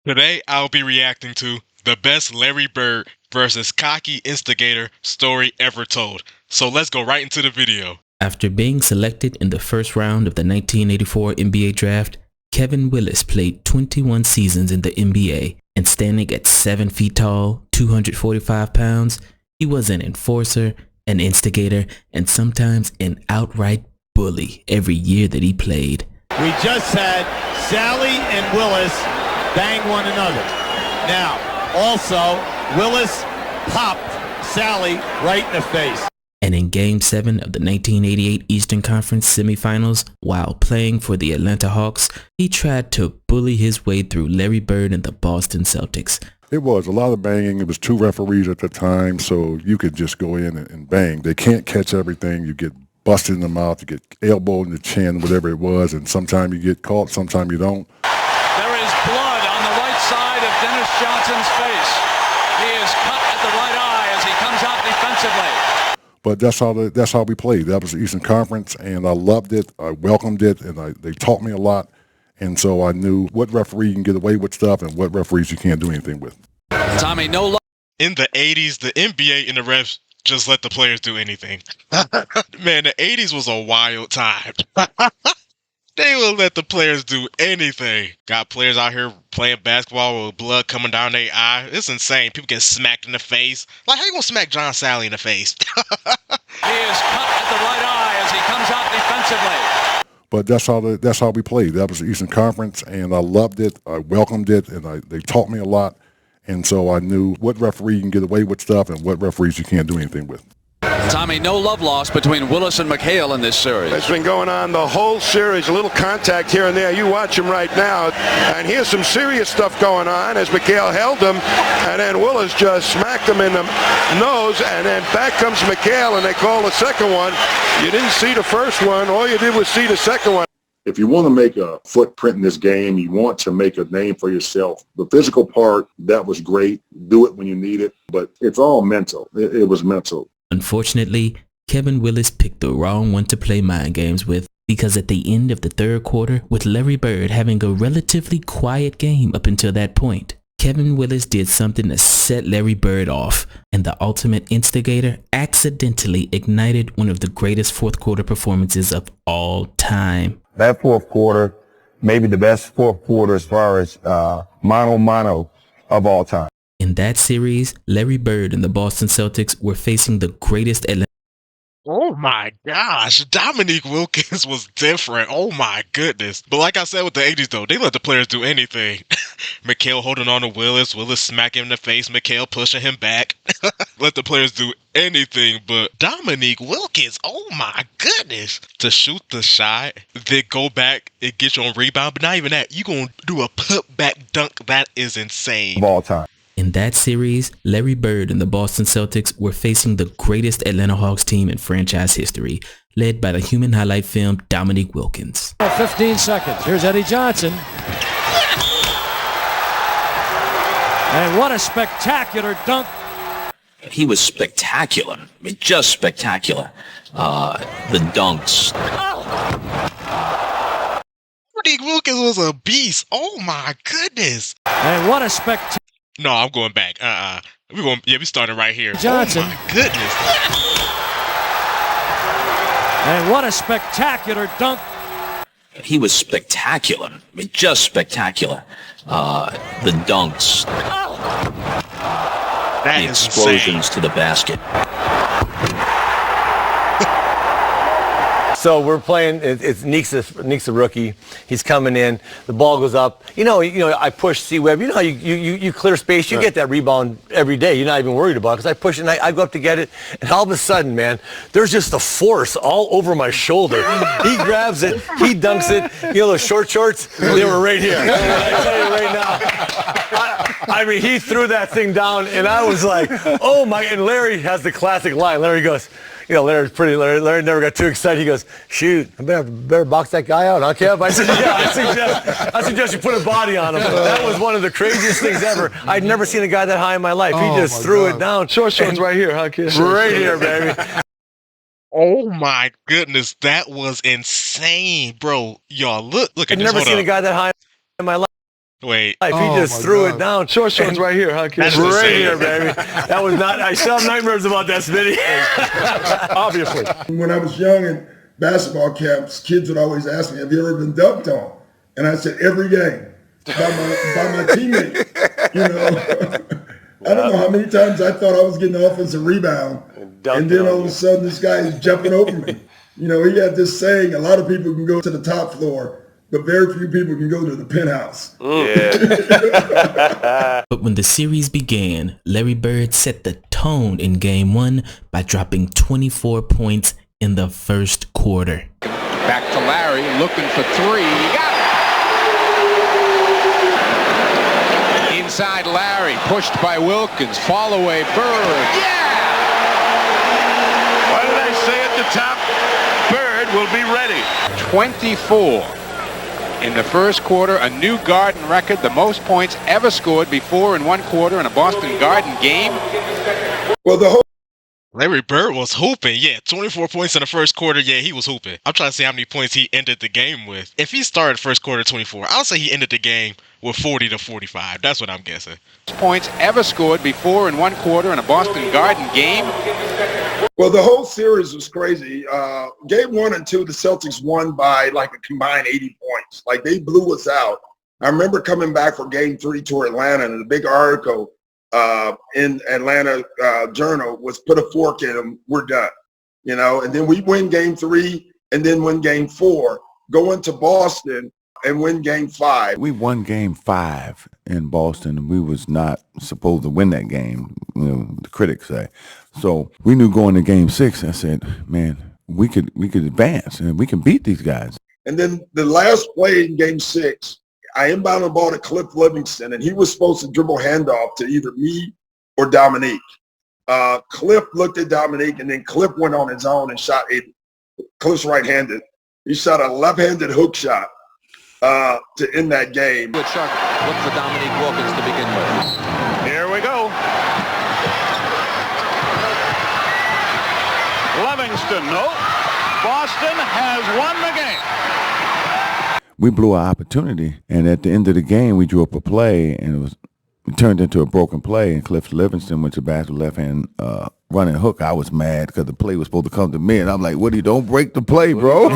Today, I'll be reacting to the best Larry Bird versus cocky instigator story ever told. So let's go right into the video. After being selected in the first round of the 1984 NBA draft, Kevin Willis played 21 seasons in the NBA, and standing at 7 feet tall, 245 pounds, he was an enforcer, an instigator, and sometimes an outright bully every year that he played. We just had Sally and Willis bang one another. Now, also, Willis popped Sally right in the face. And in Game 7 of the 1988 Eastern Conference semifinals, while playing for the Atlanta Hawks, he tried to bully his way through Larry Bird and the Boston Celtics. It was a lot of banging. It was 2 referees at the time, so you could just go in and bang. They can't catch everything. You get busted in the mouth, you get elbowed in the chin, whatever it was, and sometimes you get caught, sometimes you don't. There is blood on the right side of Dennis Johnson's face. He is cut at the right eye as he comes out defensively. But that's how we played. That was the Eastern Conference, and I loved it. I welcomed it, and they taught me a lot. And so I knew what referee you can get away with stuff and what referees you can't do anything with. Tommy, no love. In the 80s, the NBA and the refs just let the players do anything. Man, the 80s was a wild time. They will let the players do anything. Got players out here playing basketball with blood coming down their eye. It's insane. People get smacked in the face. Like, how you gonna smack John Sally in the face? He is cut at the right eye as he comes out defensively. But that's how we played. That was the Eastern Conference, and I loved it. I welcomed it, and they taught me a lot. And so I knew what referee you can get away with stuff and what referees you can't do anything with. Tommy, no love lost between Willis and McHale in this series. It's been going on the whole series, a little contact here and there. You watch him right now, and here's some serious stuff going on as McHale held him, and then Willis just smacked him in the nose, and then back comes McHale, and they call the second one. You didn't see the first one. All you did was see the second one. If you want to make a footprint in this game, you want to make a name for yourself, the physical part, that was great. Do it when you need it, but it's all mental. It was mental. Unfortunately, Kevin Willis picked the wrong one to play mind games with, because at the end of the third quarter, with Larry Bird having a relatively quiet game up until that point, Kevin Willis did something to set Larry Bird off, and the ultimate instigator accidentally ignited one of the greatest fourth quarter performances of all time. That fourth quarter, maybe the best fourth quarter as far as mano of all time. In that series, Larry Bird and the Boston Celtics were facing the greatest Atlanta. Oh my gosh, Dominique Wilkins was different. Oh my goodness. But like I said with the 80s though, they let the players do anything. McHale holding on to Willis smacking him in the face, McHale pushing him back. Let the players do anything, but Dominique Wilkins, oh my goodness. To shoot the shot, then go back and get you on rebound, but not even that. You gonna do a put-back dunk. That is insane. Of all time. In that series, Larry Bird and the Boston Celtics were facing the greatest Atlanta Hawks team in franchise history, led by the human highlight film Dominique Wilkins. 15 seconds. Here's Eddie Johnson. And what a spectacular dunk. He was spectacular. I mean, just spectacular. The dunks. Dominique Wilkins was a beast. Oh my goodness. And what a spectacular. No, I'm going back. We started right here. Johnson. Oh my goodness. And what a spectacular dunk. He was spectacular. I mean, just spectacular. The dunks. That the is explosions insane. to the basket. So we're playing. It's Neek's a rookie. He's coming in. The ball goes up. You know. I push C-Web. You know how you clear space. You get that rebound every day. You're not even worried about it because I push it. And I go up to get it, and all of a sudden, man, there's just a force all over my shoulder. He grabs it. He dunks it. You know those short shorts? They were right here. I tell you right now. I mean, he threw that thing down, and I was like, oh my! And Larry has the classic line. Larry goes. You know, Larry never got too excited. He goes, shoot, I better box that guy out, huh, Kev? I said, yeah, I suggest you put a body on him. That was one of the craziest things ever. I'd never seen a guy that high in my life. He just threw it down. Short shorts right here, huh, kid? Right here, baby. Oh my goodness, that was insane, bro. Y'all, look at I'd this. never Hold seen up. a guy that high in my life. Wait. If he just threw it down. Short shorts right here, huh, kids? That's Right insane. here, baby. That was not. I still have nightmares about that, Smitty. Obviously. When I was young in basketball camps, kids would always ask me, have you ever been dunked on? And I said, every game by my teammate. You know, I don't know how many times I thought I was getting an offensive rebound. And then all of a sudden this guy is jumping over me. You know, he had this saying, a lot of people can go to the top floor, but very few people can go to the penthouse. But when the series began, Larry Bird set the tone in Game 1 by dropping 24 points in the first quarter. Back to Larry, looking for three. He got it. Inside Larry, pushed by Wilkins. Fall away, Bird. Yeah! What did I say at the top? Bird will be ready. 24 in the first quarter, a new Garden record, the most points ever scored before in one quarter in a Boston Garden game. Well, the whole Larry Bird was hooping. Yeah, 24 points in the first quarter. Yeah, he was hooping. I'm trying to see how many points he ended the game with. If he started first quarter 24, I'll say he ended the game with 40 to 45. That's what I'm guessing. Points ever scored before in one quarter in a Boston Garden game. Well, the whole series was crazy. Game 1 and 2, the Celtics won by like a combined 80 points. Like they blew us out. I remember coming back for Game 3 to Atlanta, and the big article in Atlanta Journal was put a fork in them, we're done. You know, and then we win Game 3 and then win Game 4, go into Boston and win Game 5. We won Game 5 in Boston, and we was not supposed to win that game, you know, the critics say. So we knew going to Game 6, I said, man, we could advance and we can beat these guys. And then the last play in Game 6, I inbounded the ball to Cliff Livingston, and he was supposed to dribble handoff to either me or Dominique. Cliff looked at Dominique, and then Cliff went on his own and shot it. Cliff's right-handed. He shot a left-handed hook shot to end that game. Good shot. Look for Dominique Wilkins to begin with. Here we go. Livingston, no. Boston has won the game. We blew our opportunity, and at the end of the game, we drew up a play, and it turned into a broken play, and Cliff Livingston went to basket left-hand running hook. I was mad because the play was supposed to come to me, and I'm like, Woody, don't break the play, bro.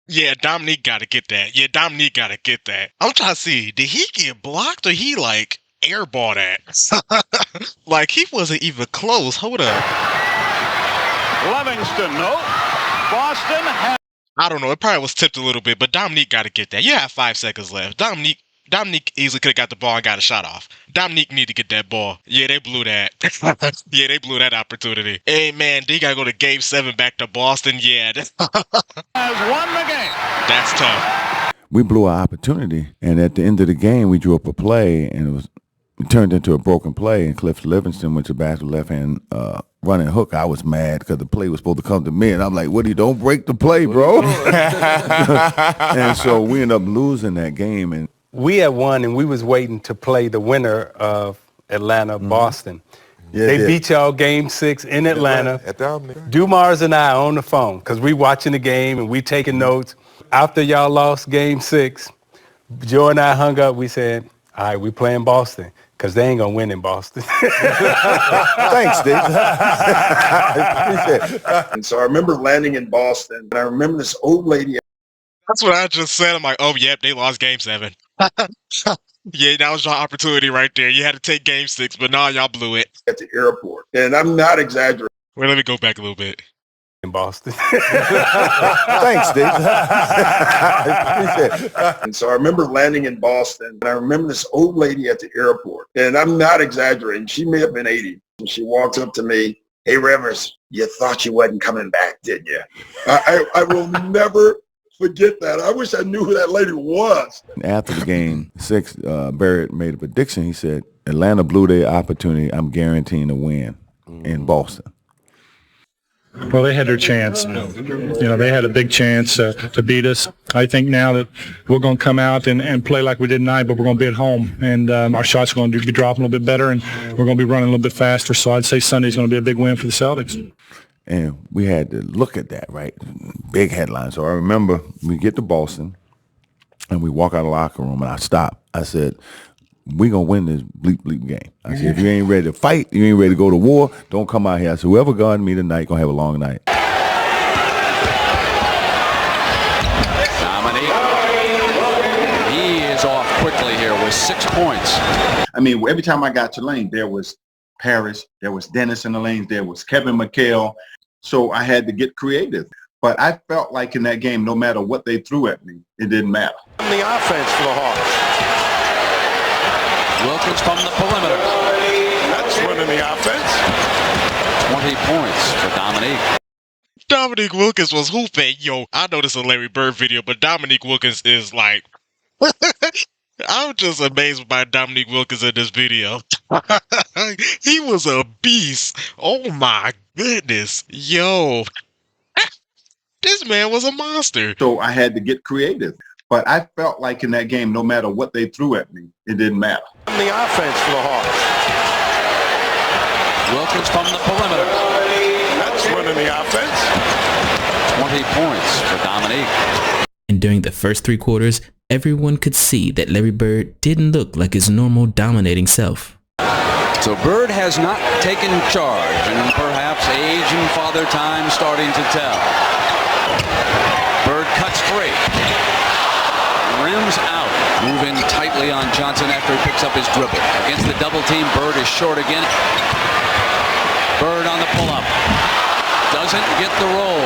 Yeah, Dominique got to get that. Yeah, Dominique got to get that. I'm trying to see, did he get blocked or he, like, airball that? Like, he wasn't even close. Hold up. Livingston, no. Boston has... I don't know. It probably was tipped a little bit, but Dominique got to get that. You have 5 seconds left. Dominique easily could have got the ball and got a shot off. Dominique need to get that ball. Yeah, they blew that. Yeah, they blew that opportunity. Hey, man, they got to go to Game 7 back to Boston. Yeah. has won the game. That's tough. We blew our opportunity, and at the end of the game, we drew up a play, and it turned into a broken play, and Cliff Livingston went to basket left-hand running hook. I was mad because the play was supposed to come to me, and I'm like, Woody, don't break the play, bro. And so we ended up losing that game. And we had won, and we was waiting to play the winner of Atlanta-Boston. Yeah, they beat y'all Game 6 in Atlanta. Dumars and I on the phone because we watching the game and we taking notes. After y'all lost Game 6, Joe and I hung up. We said, all right, we playing Boston because they ain't going to win in Boston. Thanks, Steve. And so I remember landing in Boston, and I remember this old lady. That's what I just said. I'm like, oh, yep, they lost Game 7. Yeah, that was your opportunity right there. You had to take Game 6, but nah, y'all blew it. At the airport. And I'm not exaggerating. Wait, let me go back a little bit. In Boston. Thanks, Steve. And so I remember landing in Boston, and I remember this old lady at the airport. And I'm not exaggerating. She may have been 80. And she walks up to me, hey, Rivers, you thought you wasn't coming back, didn't you? I will never forget that. I wish I knew who that lady was. After the game 6, Barrett made a prediction. He said, Atlanta blew their opportunity. I'm guaranteeing a win in Boston. Well, they had their chance. You know, they had a big chance to beat us. I think now that we're going to come out and play like we did tonight, but we're going to be at home. And our shots are going to be dropping a little bit better, and we're going to be running a little bit faster. So I'd say Sunday's going to be a big win for the Celtics. And we had to look at that, right? Big headline. So I remember we get to Boston. And we walk out of the locker room, and I stopped. I said, we going to win this bleep game. I said, if you ain't ready to fight, you ain't ready to go to war, don't come out here. I said, whoever guarding me tonight going to have a long night. Dominique, he is off quickly here with 6 points. I mean, every time I got to lane, there was Parrish, there was Dennis in the lanes, there was Kevin McHale. So I had to get creative. But I felt like in that game, no matter what they threw at me, it didn't matter. The offense for the Hawks. Wilkins from the perimeter. That's running the offense. 20 points for Dominique. Dominique Wilkins was hooping. Yo, I know this is a Larry Bird video, but Dominique Wilkins is like... I'm just amazed by Dominique Wilkins in this video. He was a beast. Oh my goodness. Yo. This man was a monster. So I had to get creative. But I felt like in that game, no matter what they threw at me, it didn't matter. The offense for the Hawks. Wilkins from the perimeter. That's running the offense. 20 points for Dominique. And during the first 3 quarters, everyone could see that Larry Bird didn't look like his normal dominating self. So Bird has not taken charge, and perhaps age and father time starting to tell. Bird cuts free. Rims out. Moving tightly on Johnson after he picks up his dribble. Against the double team, Bird is short again. Bird on the pull-up. Doesn't get the roll.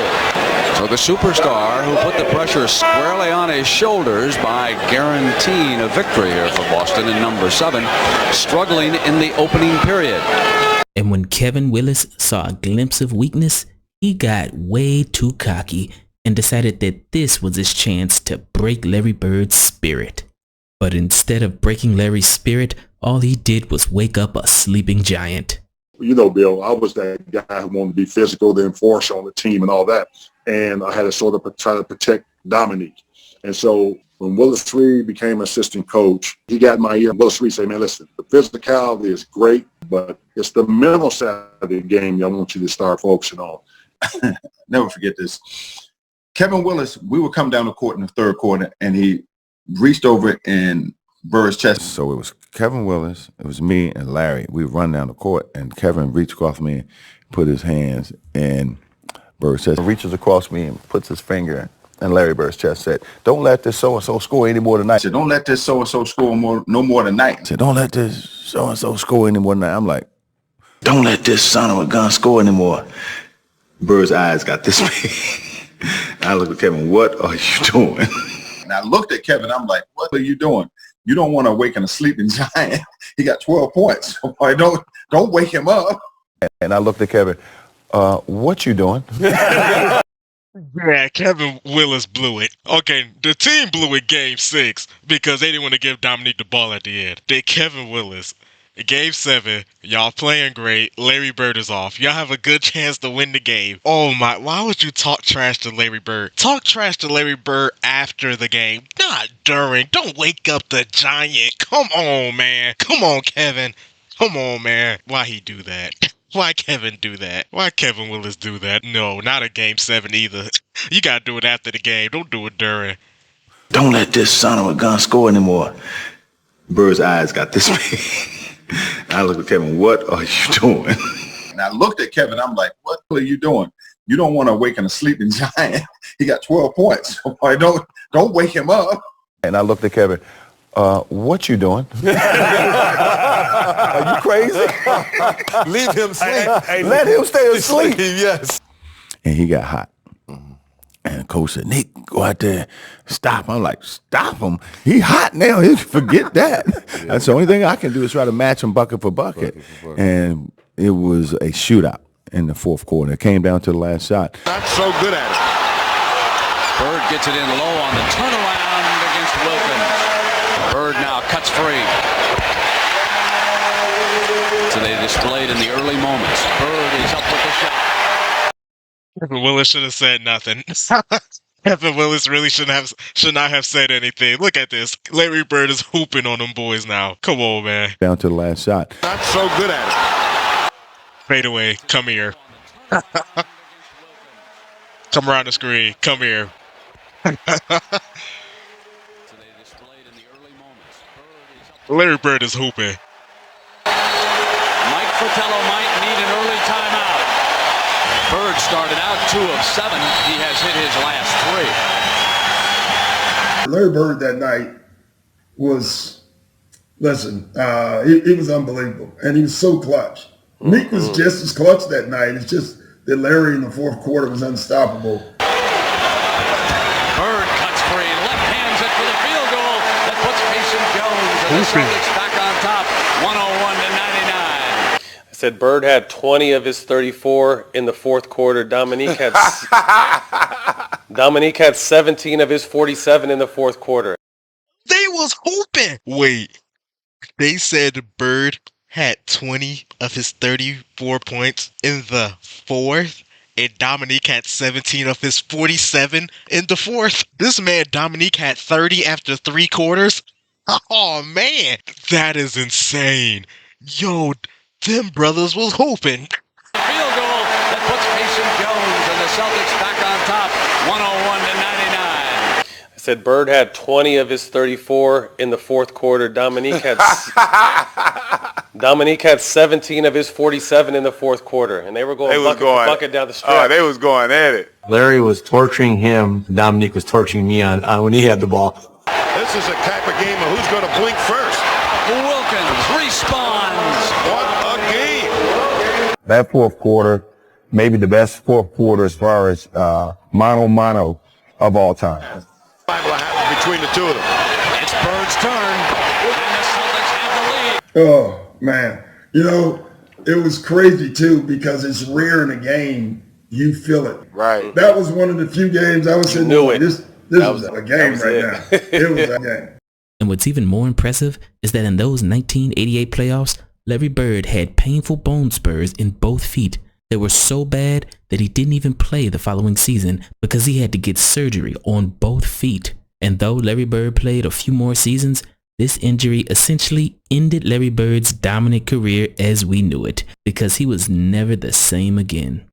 So the superstar who put the pressure squarely on his shoulders by guaranteeing a victory here for Boston in number 7, struggling in the opening period. And when Kevin Willis saw a glimpse of weakness, he got way too cocky and decided that this was his chance to break Larry Bird's spirit. But instead of breaking Larry's spirit, all he did was wake up a sleeping giant. You know, Bill, I was that guy who wanted to be physical, the enforcer on the team and all that. And I had to sort of try to protect Dominique. And so when Willis Reed became assistant coach, he got in my ear. Willis Reed said, man, listen, the physicality is great, but it's the mental side of the game I want you to start focusing on. Never forget this. Kevin Willis, we would come down the court in the third quarter, and he reached over in Bird's chest. So it was Kevin Willis, it was me and Larry. We run down the court, and Kevin reached across me and put his hands in Bird's chest. He reaches across me and puts his finger in Larry Bird's chest, said, don't let this so-and-so score any more tonight. I said, don't let this so-and-so score no more tonight. I said, don't let this so-and-so score any more tonight. I'm like, don't let this son of a gun score anymore. Bird's eyes got this big. I looked at Kevin, what are you doing? And I looked at Kevin, I'm like, what are you doing? You don't want to awaken a sleeping giant. He got 12 points. Don't wake him up. And I looked at Kevin, what you doing? Yeah, Kevin Willis blew it. Okay, the team blew it game 6 because they didn't want to give Dominique the ball at the end. Then Kevin Willis, game 7, y'all playing great. Larry Bird is off. Y'all have a good chance to win the game. Oh my, why would you talk trash to Larry Bird? Talk trash to Larry Bird after the game, not during. Don't wake up the giant. Come on, man. Come on, Kevin. Come on, man. Why he do that? Why Kevin do that? Why Kevin Willis do that? No, not a game 7 either. You gotta do it after the game. Don't do it during. Don't let this son of a gun score anymore. Bird's eyes got this big. I looked at Kevin, what are you doing? And I looked at Kevin, I'm like, what are you doing? You don't want to awaken a sleeping giant. He got 12 points. Don't wake him up. And I looked at Kevin, what you doing? Are you crazy? Leave him sleep. Let him stay asleep. Yes. And he got hot. And coach said, Nick, go out there, stop him. I'm like, stop him? He hot now. Forget that. That's the only thing I can do is try to match him bucket for bucket. And it was a shootout in the fourth quarter. It came down to the last shot. Not so good at it. Bird gets it in low on the turnaround against Wilkins. Bird now cuts free. So they displayed in the early moments. Bird is up with the shot. Kevin Willis should have said nothing. Kevin Willis really should not have said anything. Look at this. Larry Bird is hooping on them boys now. Come on, man. Down to the last shot. Not so good at it. Fade away. Come here. Come around the screen. Come here. Larry Bird is hooping. Mike Fratello might need an early timeout. Bird started out 2 of 7. He has hit his last 3. Larry Bird that night was, he was unbelievable, and he was so clutch. Meek was just as clutch that night. It's just that Larry in the fourth quarter was unstoppable. Bird cuts free, left hands it for the field goal that puts Mason Jones and the Celtics back on top, 101-99. I said Bird had 20 of his 34 in the fourth quarter. Dominique had 17 of his 47 in the fourth quarter. They was hooping. Wait, they said Bird had 20 of his 34 points in the fourth, and Dominique had 17 of his 47 in the fourth. This man, Dominique, had 30 after 3 quarters. Oh, man, that is insane. Yo, them brothers was hooping. Field goal that puts Mason Jones and the Celtics back on top, 101-99. I said Bird had 20 of his 34 in the fourth quarter. Dominique had 17 of his 47 in the fourth quarter, and they were going bucket down the stretch. Oh, they was going at it. Larry was torturing him. Dominique was torturing me on when he had the ball. This is a type of game of who's going to blink first. Wilkins responds. What a game. That fourth quarter, maybe the best fourth quarter as far as mano of all time. What happened between the two of them? It's Bird's turn, and the Celtics have the lead. Oh, man. You know, it was crazy, too, because it's rare in a game you feel it. Right. That was one of the few games I was saying, this was a game right now. It was a game. And what's even more impressive is that in those 1988 playoffs, Larry Bird had painful bone spurs in both feet that were so bad that he didn't even play the following season because he had to get surgery on both feet. And though Larry Bird played a few more seasons, this injury essentially ended Larry Bird's dominant career as we knew it because he was never the same again.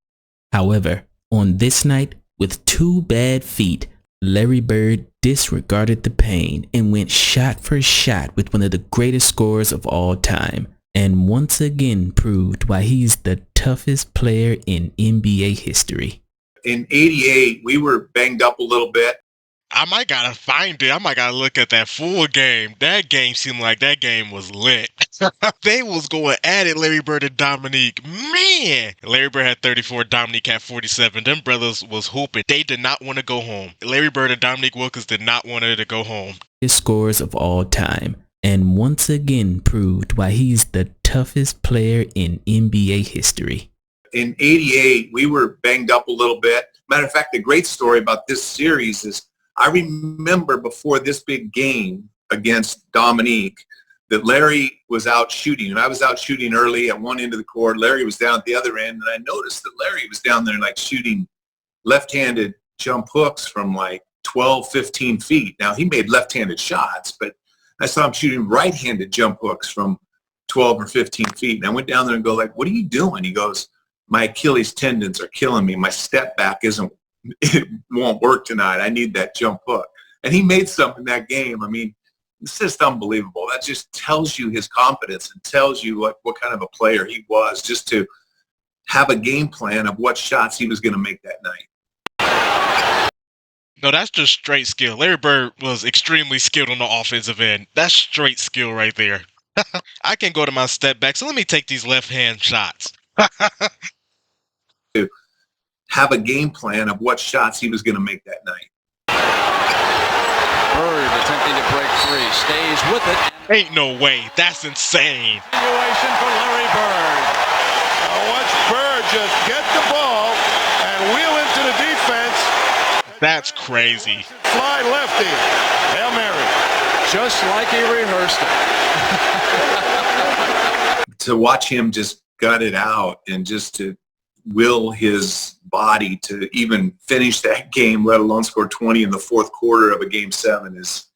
However, on this night, with 2 bad feet, Larry Bird disregarded the pain and went shot for shot with one of the greatest scorers of all time, and once again proved why he's the toughest player in NBA history. In '88, we were banged up a little bit. I might gotta find it. I might gotta look at that full game. That game seemed like that game was lit. They was going at it, Larry Bird and Dominique. Man! Larry Bird had 34, Dominique had 47. Them brothers was hooping. They did not want to go home. Larry Bird and Dominique Wilkins did not want to go home. His scores of all time, and once again proved why he's the toughest player in NBA history. In '88, we were banged up a little bit. Matter of fact, the great story about this series is I remember before this big game against Dominique that Larry was out shooting, and I was out shooting early at one end of the court. Larry was down at the other end, and I noticed that Larry was down there like shooting left-handed jump hooks from like 12, 15 feet. Now, he made left-handed shots, but I saw him shooting right-handed jump hooks from 12 or 15 feet. And I went down there and go like, what are you doing? He goes, my Achilles tendons are killing me. My step back it won't work tonight. I need that jump hook. And he made something that game. I mean, it's just unbelievable. That just tells you his confidence and tells you what kind of a player he was, just to have a game plan of what shots he was going to make that night. No, that's just straight skill. Larry Bird was extremely skilled on the offensive end. That's straight skill right there. I can go to my step back, so let me take these left-hand shots. To have a game plan of what shots he was going to make that night. Bird attempting to break free, stays with it. Ain't no way. That's insane. Continuation for Larry Bird. Now watch Bird just get the ball and wheel into the defense. That's crazy. Fly lefty. Hail Mary. Just like he rehearsed it. To watch him just gut it out and just to will his body to even finish that game, let alone score 20 in the fourth quarter of a Game 7 is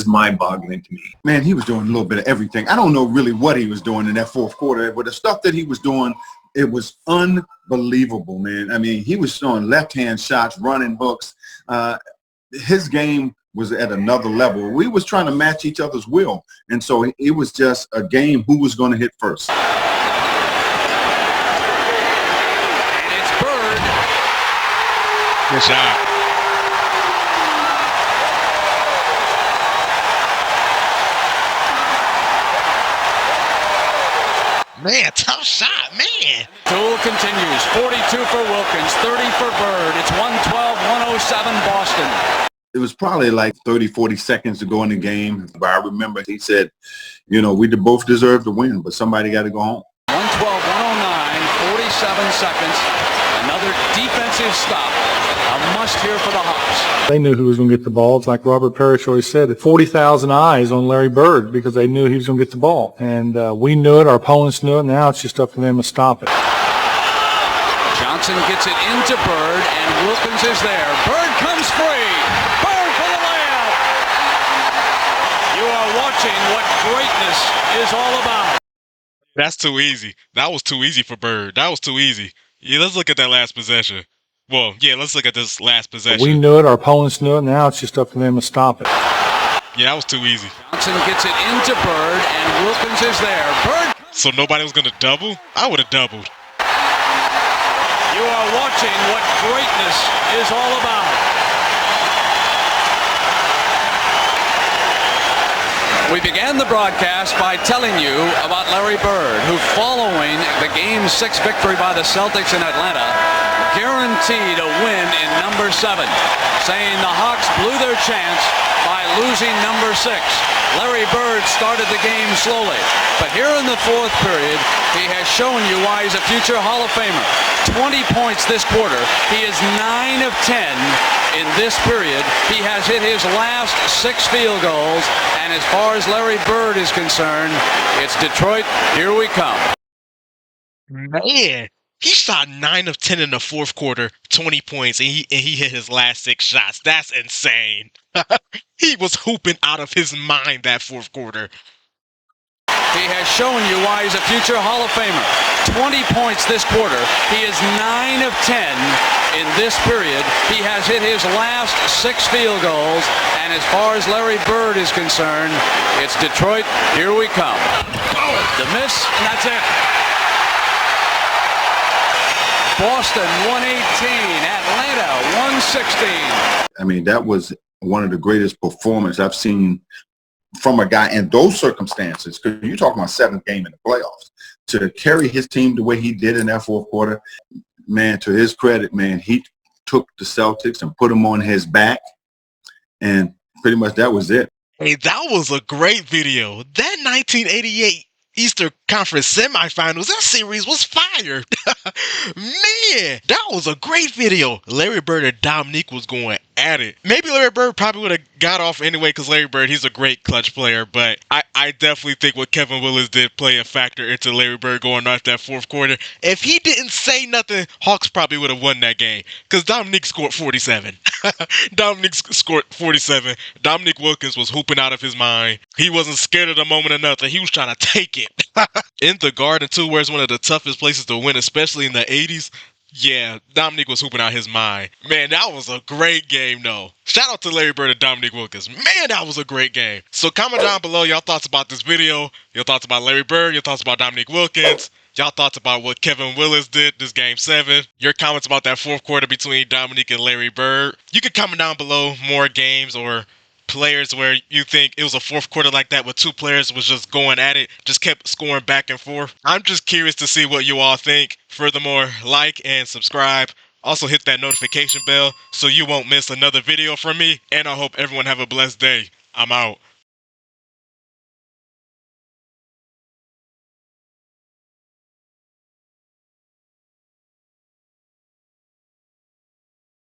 mind-boggling to me. Man, he was doing a little bit of everything. I don't know really what he was doing in that fourth quarter, but the stuff that he was doing, it was unbelievable, man. I mean, he was throwing left-hand shots, running hooks. His game was at another level. We was trying to match each other's will. And so it was just a game who was going to hit first. And it's Bird. Good shot. Man, tough shot, man. Duel continues. 42 for Wilkins, 30 for Bird. It's 112-107 Boston. It was probably like 30, 40 seconds to go in the game. But I remember he said, we both deserve to win, but somebody got to go home. 112-109, 47 seconds. Another defensive stop. A must here for the Hawks. They knew who was going to get the ball. It's like Robert Parrish always said, 40,000 eyes on Larry Bird because they knew he was going to get the ball. And we knew it. Our opponents knew it. Now it's just up to them to stop it. Johnson gets it into Bird, and Wilkins is there. Bird comes free. Bird for the layup. You are watching what greatness is all about. That's too easy. That was too easy for Bird. That was too easy. Yeah, let's look at that last possession. Well, yeah, let's look at this last possession. We knew it. Our opponents knew it. Now it's just up to them to stop it. Yeah, that was too easy. Johnson gets it into Bird, and Wilkins is there. Bird. So nobody was going to double? I would have doubled. You are watching what greatness is all about. We began the broadcast by telling you about Larry Bird, who following the Game 6 victory by the Celtics in Atlanta, guaranteed a win in number 7, saying the Hawks blew their chance by losing number 6. Larry Bird started the game slowly, but here in the fourth period, he has shown you why he's a future Hall of Famer. 20 points this quarter. He is 9 of 10 in this period. He has hit his last 6 field goals, and as far as Larry Bird is concerned, it's Detroit, here we come. Man, he shot 9 of 10 in the fourth quarter, 20 points, and he hit his last 6 shots. That's insane. He was hooping out of his mind that fourth quarter. He has shown you why he's a future Hall of Famer. 20 points this quarter. He is 9 of 10 in this period. He has hit his last 6 field goals, and as far as Larry Bird is concerned, it's Detroit, here we come. The miss, and that's it. Boston 118, Atlanta 116. I mean, that was one of the greatest performances I've seen from a guy in those circumstances, because you're talking about 7th game in the playoffs. To carry his team the way he did in that fourth quarter, man, to his credit, man, he took the Celtics and put them on his back, and pretty much that was it. Hey, that was a great video. That 1988 Eastern Conference semifinals, that series was fire. Man, that was a great video. Larry Bird and Dominique was going at it. Maybe Larry Bird probably would have got off anyway because Larry Bird, he's a great clutch player, but I definitely think what Kevin Willis did play a factor into Larry Bird going off that fourth quarter. If he didn't say nothing, Hawks probably would have won that game because Dominique scored 47. Dominique scored 47. Dominique Wilkins was hooping out of his mind. He wasn't scared of the moment or nothing. He was trying to take it. In the Garden, too, where it's one of the toughest places to win, especially in the 80s. Yeah, Dominique was hooping out his mind. Man, that was a great game, though. Shout out to Larry Bird and Dominique Wilkins. Man, that was a great game. So comment down below your thoughts about this video, your thoughts about Larry Bird, your thoughts about Dominique Wilkins, y'all thoughts about what Kevin Willis did this Game 7, your comments about that fourth quarter between Dominique and Larry Bird. You can comment down below more games or players where you think it was a fourth quarter like that where 2 players was just going at it, just kept scoring back and forth. I'm just curious to see what you all think. Furthermore, like and subscribe. Also hit that notification bell so you won't miss another video from me. And I hope everyone have a blessed day. I'm out.